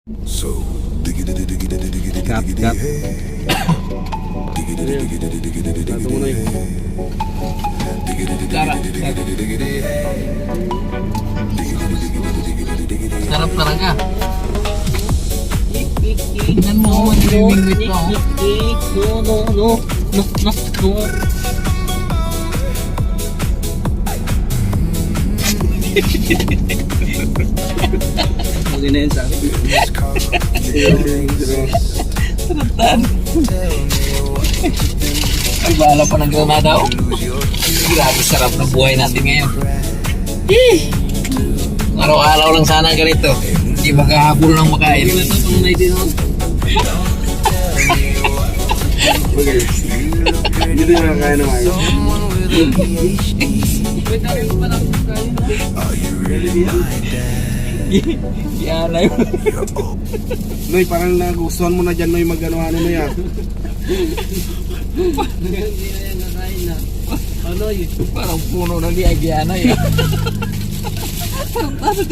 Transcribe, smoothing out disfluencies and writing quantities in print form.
So, Cut, cut. Bato mo na yun. Sarap talaga. Tingnan mo, nililingwit ko. No. Okay na yan sa akin. Ay, bahala pa ng Granada, oh. Grabe sarap ng buhay natin ngayon. Araw-araw lang sana ganito. Hindi maghahabol ng makain. Ito pang night din ako. Hindi na kaya naman. Wait, tayo pa lang Yan na yun. Noy, parang nagustuhan mo na dyan, Noy, mag-ano-ano na yan. Hindi na yan nakain na. Ano yun? Parang puno ng diagyan na yun. Parang